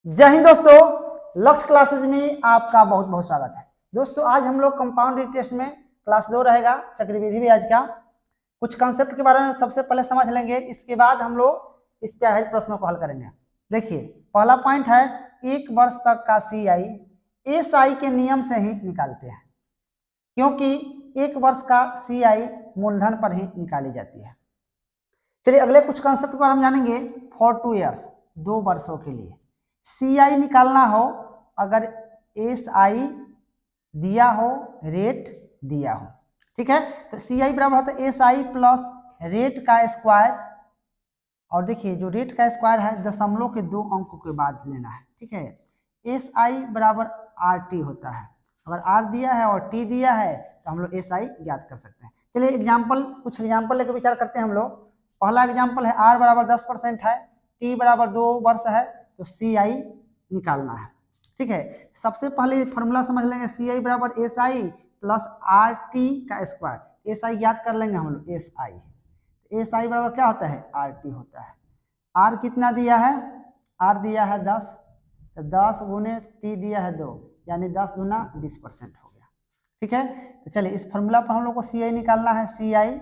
जय हिंद दोस्तों, लक्ष्य क्लासेज में आपका बहुत बहुत स्वागत है। दोस्तों आज हम लोग कंपाउंड टेस्ट में क्लास 2 रहेगा, चक्रवृद्धि ब्याज का कुछ कंसेप्ट के बारे में सबसे पहले समझ लेंगे। इसके बाद हम लोग इस पे आधारित प्रश्नों को हल करेंगे। देखिए पहला पॉइंट है, एक वर्ष तक का CI SI के नियम से ही निकालते हैं, क्योंकि एक वर्ष का CI मूलधन पर ही निकाली जाती है। चलिए अगले कुछ कंसेप्ट को हम जानेंगे। फॉर 2 ईयर्स, 2 वर्षों के लिए CI निकालना हो, अगर SI दिया हो, रेट दिया हो, ठीक है, तो CI बराबर होता है SI प्लस रेट का स्क्वायर। और देखिए जो रेट का स्क्वायर है दशमलव के 2 अंकों के बाद लेना है, ठीक है। SI बराबर RT होता है, अगर R दिया है और T दिया है तो हम लोग SI ज्ञात कर सकते हैं। चलिए कुछ एग्जाम्पल लेकर विचार करते हैं हम लोग। पहला एग्जाम्पल है, R बराबर 10% है, T बराबर 2 वर्ष है, तो CI निकालना है, ठीक है। सबसे पहले फॉर्मूला समझ लेंगे, CI बराबर SI प्लस RT का स्क्वायर। SI ज्ञात कर लेंगे हम लोग, SI बराबर क्या होता है, RT होता है। R कितना दिया है, R दिया है 10, तो 10 गुने T दिया है 2, यानी 10 गुना 20% हो गया, ठीक है। तो चलिए इस फॉर्मूला पर हम लोग को CI निकालना है। CI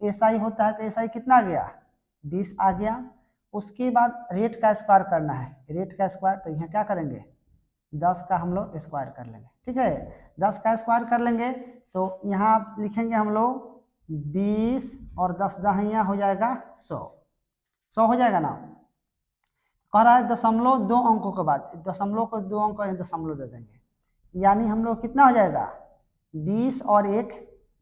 SI होता है, तो SI कितना आ गया, 20 आ गया। उसके बाद रेट का स्क्वायर करना है, रेट का स्क्वायर, तो यहाँ क्या करेंगे, 10 का हम लोग स्क्वायर कर लेंगे, ठीक है। 10 का स्क्वायर कर लेंगे तो यहाँ लिखेंगे हम लोग 20 और 10 दहिया हो जाएगा 100 हो जाएगा ना। कह रहा है दशमलव 2 अंकों के बाद, दशमलव को 2 अंक दशमलव दे देंगे, यानी हम लोग कितना हो जाएगा, 20 और 1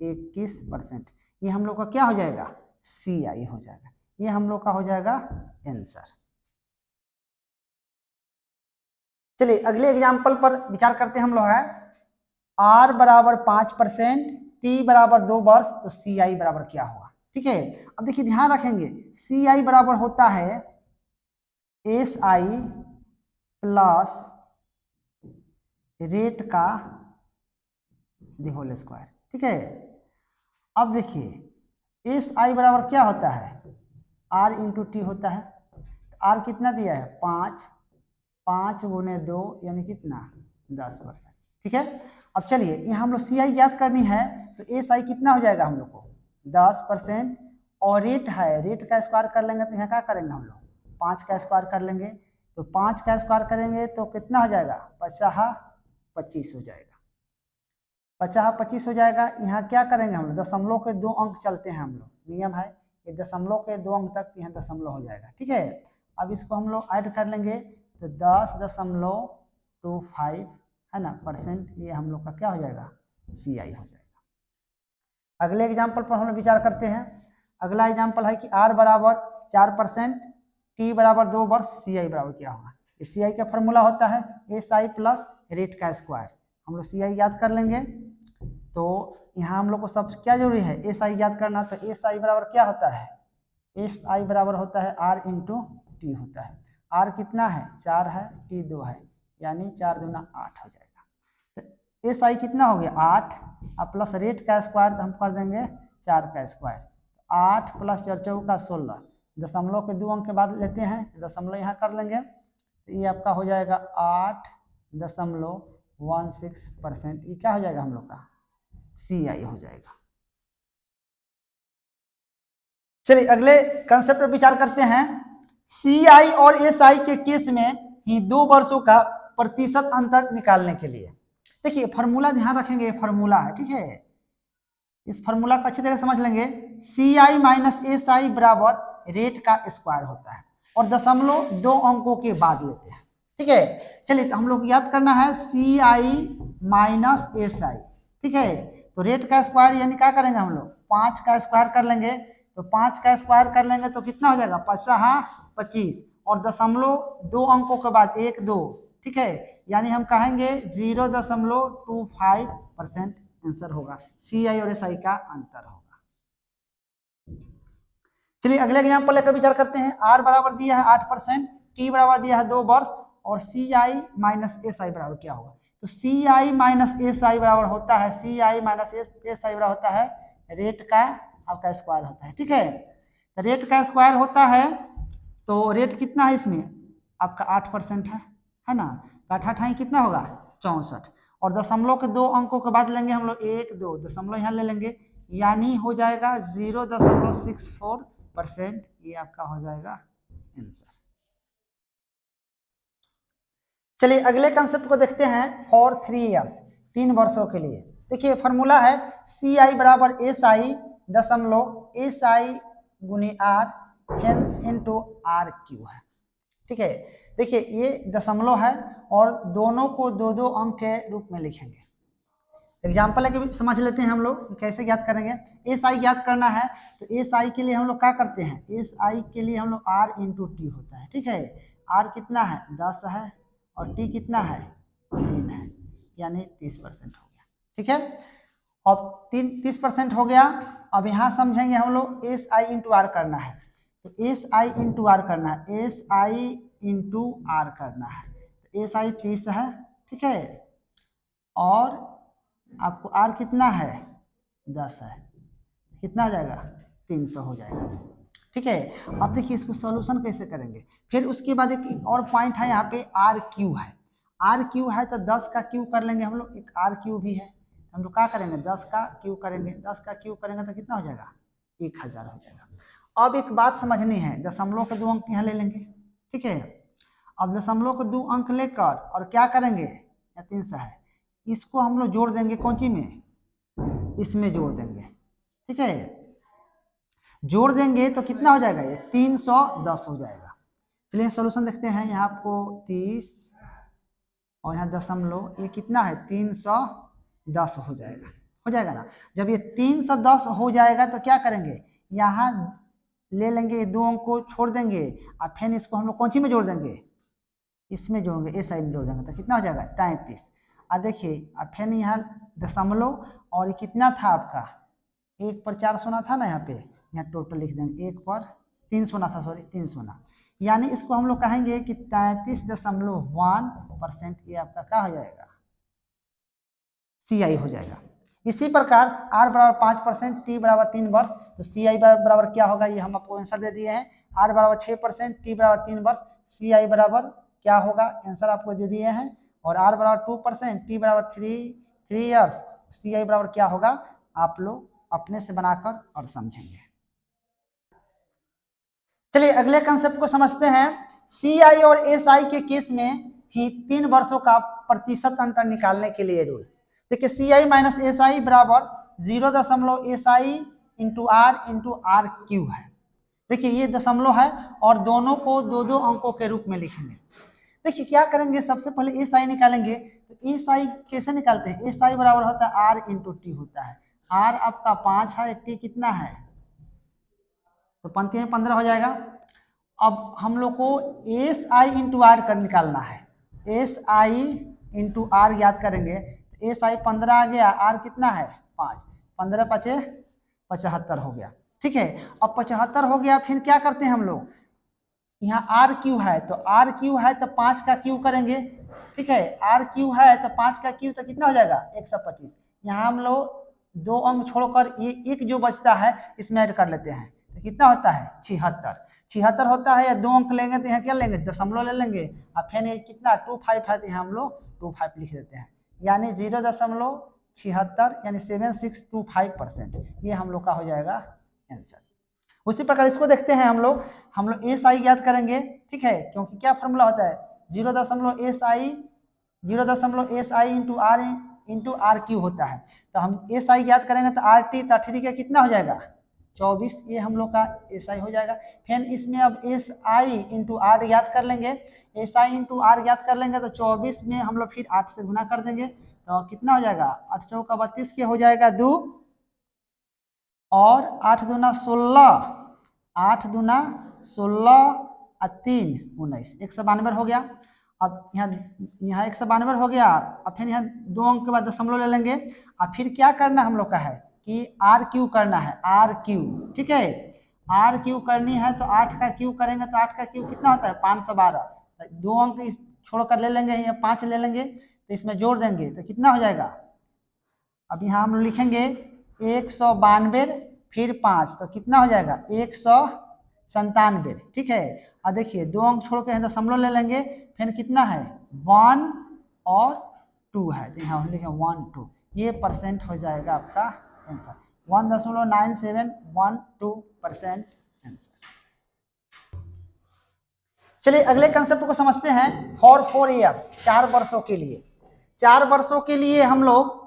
21%। ये हम लोग का क्या हो जाएगा, CI हो जाएगा। ये हम लोग का हो जाएगा आंसर। चलिए अगले एग्जाम्पल पर विचार करते हैं हम लोग है। R बराबर 5%, T बराबर 2 वर्ष, तो CI बराबर क्या होगा, ठीक है। अब देखिए ध्यान रखेंगे, CI बराबर होता है SI प्लस रेट का होल स्क्वायर, ठीक है। अब देखिए SI बराबर क्या होता है, R इंटू T होता है। R कितना दिया है, 5 गुने 2 यानी कितना, 10%, ठीक है। अब चलिए यहाँ हम लोग CI ज्ञात करनी है, तो SI कितना हो जाएगा हम लोग को 10%, और रेट है, रेट का स्क्वायर कर लेंगे तो यहाँ क्या करेंगे हम लोग, 5 का स्क्वायर कर लेंगे, तो 5 का स्क्वायर करेंगे तो कितना हो जाएगा, 50 हो जाएगा, 50 हो जाएगा। यहाँ क्या करेंगे हम लोग, दशमलव के 2 अंक चलते हैं हम लोग, नियम है ये दशमलव के 2 अंक तक यहाँ दशमलव हो जाएगा, ठीक है। अब इसको हम लोग ऐड कर लेंगे तो 10.25 है ना परसेंट, ये हम लोग का क्या हो जाएगा, CI हो जाएगा। अगले एग्जाम्पल पर हम लोग विचार करते हैं। अगला एग्जाम्पल है कि R बराबर 4%, T बराबर 2 वर्ष, CI बराबर क्या होगा। CI का फॉर्मूला होता है SI प्लस रेट का स्क्वायर। हम लोग CI याद कर लेंगे, तो यहाँ हम लोग को सब क्या जरूरी है, SI याद करना। तो SI बराबर क्या होता है, SI बराबर होता है R इंटू T होता है। R कितना है, 4 है, T 2 है, यानी 4 दूना 8 हो जाएगा। तो SI कितना हो गया 8, अब प्लस रेट का स्क्वायर तो हम कर देंगे 4 का स्क्वायर, 8 प्लस 4 का 16, दशमलव के 2 अंक के बाद लेते हैं, दशमलव यहाँ कर लेंगे, तो ये आपका हो जाएगा 8.16%। ये क्या हो जाएगा हम लोग का, CI हो जाएगा। चलिए अगले कंसेप्ट पर विचार करते हैं। CI और SI के केस में ही 2 वर्षों का प्रतिशत अंतर निकालने के लिए देखिए फॉर्मूला ध्यान रखेंगे, फॉर्मूला है, ठीक है। इस फॉर्मूला को अच्छी तरह समझ लेंगे। CI माइनस SI बराबर रेट का स्क्वायर होता है, और दशमलव 2 अंकों के बाद लेते हैं, ठीक है। चलिए तो हम लोग याद करना है CI माइनस SI, ठीक है। तो रेट का स्क्वायर यानी क्या करेंगे हम लोग, 5 का स्क्वायर कर लेंगे, तो 5 का स्क्वायर कर लेंगे तो कितना हो जाएगा, 25, और दशमलव 2 अंकों के बाद 1 2, ठीक है, यानी हम कहेंगे 0.25% आंसर होगा, CI और SI का अंतर होगा। चलिए अगले एग्जाम्पल लेकर विचार करते हैं। R बराबर दिया है 8%, T बराबर दिया है 2 वर्ष, और CI माइनस SI बराबर क्या होगा। तो CI माइनस SI बराबर होता है, CI माइनस SI बराबर होता है रेट का आपका स्क्वायर होता है, ठीक है। तो रेट का स्क्वायर होता है, तो रेट कितना है इसमें आपका 8% है, है ना। तो 8 कितना होगा 64, और दशमलव के 2 अंकों के बाद लेंगे हम लोग 1 2, दशमलव यहाँ ले लेंगे, यानी हो जाएगा 0.64%। ये आपका हो जाएगा आंसर। चलिए अगले कंसेप्ट को देखते हैं। फॉर 3 ईयर्स, 3 वर्षों के लिए। देखिए फॉर्मूला है CI बराबर SI दशमलव SI गुनी R n इंटू RQ है। ठीक है, देखिए ये दशमलव है और दोनों को 2-2 अंक के रूप में लिखेंगे। एग्जाम्पल है कि समझ लेते हैं हम लोग कैसे ज्ञात करेंगे। SI ज्ञात करना है तो SI के लिए हम लोग क्या करते हैं, SI के लिए हम लोग R इंटू टी होता है। ठीक है, R कितना है 10 है और T कितना है 3 है, यानी 30% हो गया। ठीक है, अब 30% हो गया। अब यहाँ समझेंगे हम लोग SI इंटू आर करना है, तो SI इंटू आर करना है, SI इंटू आर करना है। तो SI 30 है, ठीक है, और आपको R कितना है 10 है, कितना हो जाएगा 300 हो जाएगा। ठीक है, अब देखिए इसको सॉल्यूशन कैसे करेंगे। फिर उसके बाद एक और पॉइंट है, यहाँ पे RQ है। RQ है तो 10 का Q कर लेंगे हम लोग, एक RQ भी है, हम लोग क्या करेंगे 10 का Q करेंगे। 10 का Q करेंगे तो कितना हो जाएगा 1000 हो जाएगा। अब एक बात समझनी है, दशमलव के 2 अंक यहाँ ले लेंगे। ठीक है, अब दशमलव के 2 अंक लेकर और क्या करेंगे, या 300 है, इसको हम लोग जोड़ देंगे कौन सी में, इसमें जोड़ देंगे। ठीक है, जोड़ देंगे तो कितना हो जाएगा, ये 310 हो जाएगा। चलिए सोल्यूशन देखते हैं। यहाँ आपको 30 और यहाँ दशमलव, ये कितना है 310 हो जाएगा, हो जाएगा ना। जब ये 310 हो जाएगा तो क्या करेंगे, यहाँ ले लेंगे 2 अंक को छोड़ देंगे और फिर इसको हम लोग कौन सी में जोड़ देंगे, इसमें जोड़ेंगे, SI में जोड़ देंगे तो कितना हो जाएगा 33। और देखिए अब फिर यहाँ दशमलव, और ये कितना था आपका 1 पर 4 सोना था ना, यहाँ पे यहाँ टोटल लिख देंगे 1 पर 3 सोना था, सॉरी 3 सोना, यानी इसको हम लोग कहेंगे कि 33.1%। ये आपका क्या हो जाएगा CI हो जाएगा। इसी प्रकार R बराबर 5%, T बराबर 3 वर्ष, तो CI बराबर क्या होगा, ये हम आपको आंसर दे दिए हैं। R बराबर 6%, T बराबर 3 वर्ष, CI बराबर क्या होगा, आंसर आपको दे दिए हैं। और R बराबर 2%, T बराबर 3 ईयर्स, CI बराबर क्या होगा, आप लोग अपने से बनाकर और समझेंगे। चलिए अगले कंसेप्ट को समझते हैं। CI और SI के केस में ही 3 वर्षों का प्रतिशत अंतर निकालने के लिए रूल। देखिए CI माइनस SI बराबर 0.SI into R into RQ है। देखिए ये दशमलव है और दोनों को 2-2 अंकों के रूप में लिखेंगे। देखिए क्या करेंगे, सबसे पहले SI निकालेंगे। तो SI कैसे निकालते हैं, SI बराबर होता है R इंटू टी होता है। R आपका 5 है, T कितना है, तो पंक्ति में 15 हो जाएगा। अब हम लोग को SI इंटू आर कर निकालना है। SI इंटू आर याद करेंगे, SI 15 आ गया, R कितना है 5, 15 5 75 हो गया। ठीक है, अब 75 हो गया, फिर क्या करते हैं हम लोग, यहाँ RQ है तो RQ है तो 5 का Q करेंगे। ठीक है, RQ है तो 5 का Q तो कितना हो जाएगा 125। यहाँ हम लोग 2 अंक छोड़कर ये एक जो बचता है इसमें ऐड कर लेते हैं, तो कितना होता है 76 होता है। या 2 अंक लेंगे तो यहाँ क्या लेंगे, दशमलव ले लेंगे, और फिर ये कितना 25 है तो यहाँ हम लोग 25 लिख देते हैं, यानी 0.76 यानी 7625%। ये हम लोग का हो जाएगा आंसर। उसी प्रकार इसको देखते हैं हम लोग SI ज्ञात करेंगे। ठीक है, क्योंकि क्या फॉर्मूला होता है 0.SI इंटू RQ होता है। तो हम SI ज्ञात करेंगे तो RT 33 का कितना हो जाएगा 24, ये हम लोग का SI हो जाएगा। फिर इसमें अब SI इंटू R याद कर लेंगे। SI इंटू R याद कर लेंगे तो 24 में हम लोग फिर 8 से गुना कर देंगे, तो कितना हो जाएगा 8 चौका 32 के हो जाएगा 2, और 8 दूना 16, 8 दूना 16 और 3 19, 192 हो गया। अब यहाँ 192 हो गया। अब फिर यहाँ 2 अंक के बाद दशमलव ले लेंगे, और फिर क्या करना हम लोग का है कि RQ करना है, RQ। ठीक है, RQ करनी है तो 8 का Q करेंगे, तो 8 का Q कितना होता है 512। 2 अंक छोड़कर ले लेंगे, यहाँ 5 ले लेंगे तो इसमें जोड़ देंगे तो कितना हो जाएगा। अब यहाँ हम लिखेंगे 192 फिर 5 तो कितना हो जाएगा 197। ठीक है, और देखिए 2 अंक छोड़ के दशमलव ले लेंगे, फिर कितना है 1 और 2 है, तो यहाँ हम लिखें 1 2, ये परसेंट हो जाएगा आपका आंसर 1.9712% आंसर। चलिए अगले कंसेप्ट को समझते हैं। फॉर 4 ईयर्स, 4 वर्षों के लिए। 4 वर्षों के लिए हम लोग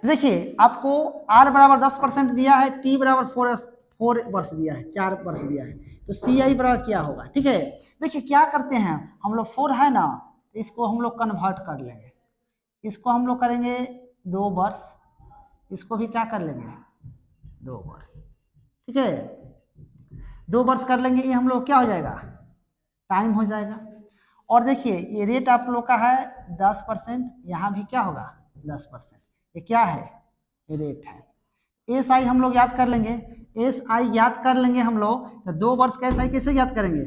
देखिए, आपको r बराबर 10% दिया है, t बराबर 4 वर्ष दिया है, 4 वर्ष दिया है, तो CI बराबर क्या होगा? ठीक है, देखिए क्या करते हैं हम लोग, 4 है ना, इसको हम लोग कन्वर्ट कर लेंगे, इसको हम लोग करेंगे 2 वर्ष, इसको भी क्या कर लेंगे 2 वर्ष। ठीक है, 2 वर्ष कर लेंगे, ये हम लोग क्या हो जाएगा, टाइम हो जाएगा। और देखिए ये रेट आप लोग का है 10%, यहाँ भी क्या होगा 10%, ये क्या है, ये रेट है। SI हम लोग याद कर लेंगे, SI याद कर लेंगे हम लोग, तो 2 वर्ष का SI कैसे याद करेंगे,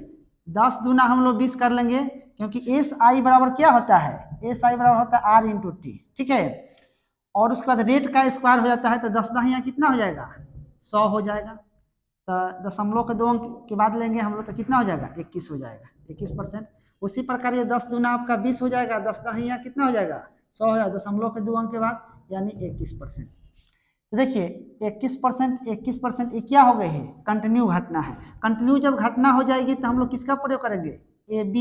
10 दूना हम लोग 20 कर लेंगे, क्योंकि SI बराबर क्या होता है, SI बराबर होता है R इंटू टी। ठीक है, और उसके बाद रेट का स्क्वायर हो जाता है, तो 10 यहाँ कितना हो जाएगा 100 हो जाएगा, तो दशमलव के 2 अंक के बाद लेंगे हम लोग, तो कितना हो जाएगा 21 हो जाएगा, 21%। उसी प्रकार ये 10 दूना आपका 20 हो जाएगा, 10 यहाँ कितना हो जाएगा 100 हो जाएगा, दशमलव के 2 अंक के बाद, यानी 21%। तो देखिए 21% ये क्या हो गए है, कंटिन्यू घटना है। कंटिन्यू जब घटना हो जाएगी तो हम लोग किसका प्रयोग करेंगे, AB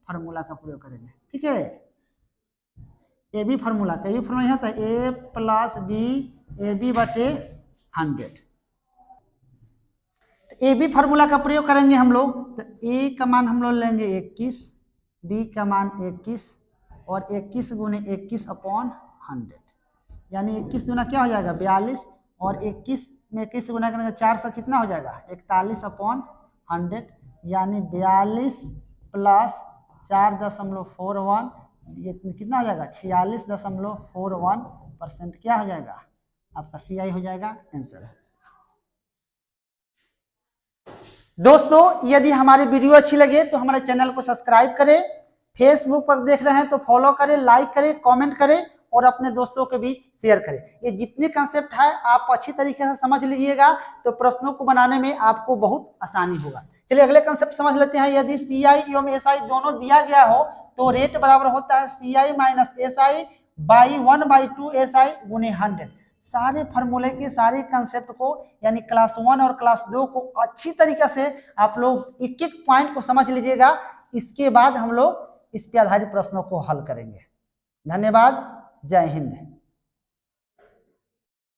फार्मूला का प्रयोग करेंगे। ठीक है, AB फार्मूला यहाँ था A प्लस B AB बटे 100, AB फार्मूला का प्रयोग करेंगे हम लोग, तो A का मान हम लोग लेंगे 21, B का मान 21 और 21 गुने 21/100, यानी 21 गुना क्या हो जाएगा 42, और 21 में 21 गुना करेंगे 4 से कितना हो जाएगा 41/100, यानी 42 प्लस 4.41, ये कितना हो जाएगा 46.41% क्या हो जाएगा आपका CI हो जाएगा आंसर। दोस्तों यदि हमारी वीडियो अच्छी लगे तो हमारे चैनल को सब्सक्राइब करें, फेसबुक पर देख रहे हैं तो फॉलो करें, लाइक करें, कमेंट करें और अपने दोस्तों के बीच शेयर करें। ये जितने कंसेप्ट है आप अच्छी तरीके से समझ लीजिएगा तो प्रश्नों को बनाने में आपको बहुत आसानी होगा। चलिए अगले कंसेप्ट समझ लेते हैं। यदि CI एवं SI दोनों दिया गया हो तो रेट बराबर होता है CI minus SI by 1/2 SI गुने 100। सारे फार्मूले के सारे कंसेप्ट को यानी क्लास 1 और क्लास 2 को अच्छी तरीके से आप लोग एक एक पॉइंट को समझ लीजिएगा। इसके बाद हम लोग इस पे आधारित प्रश्नों को हल करेंगे। धन्यवाद, जय हिंद।